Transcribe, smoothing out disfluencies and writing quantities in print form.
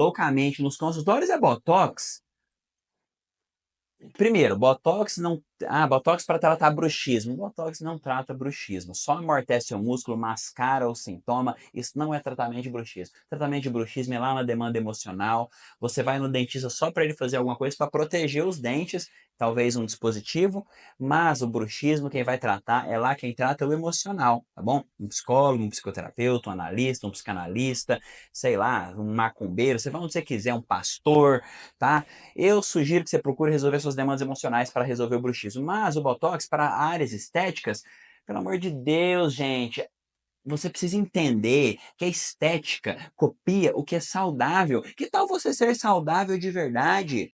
loucamente nos consultórios é Botox. Primeiro, Botox não. Ah, Botox para tratar bruxismo. Botox não trata bruxismo. Só amortece o músculo, mascara o sintoma. Isso não é tratamento de bruxismo. Tratamento de bruxismo é lá na demanda emocional. Você vai no dentista só para ele fazer alguma coisa para proteger os dentes, talvez um dispositivo. Mas o bruxismo, quem vai tratar é lá quem trata o emocional, tá bom? Um psicólogo, um psicoterapeuta, um analista, um psicanalista, sei lá, um macumbeiro, você vai onde você quiser, um pastor, tá? Eu sugiro que você procure resolver suas demandas emocionais para resolver o bruxismo. Mas o Botox para áreas estéticas, pelo amor de Deus, gente, você precisa entender que a estética copia o que é saudável. Que tal você ser saudável de verdade?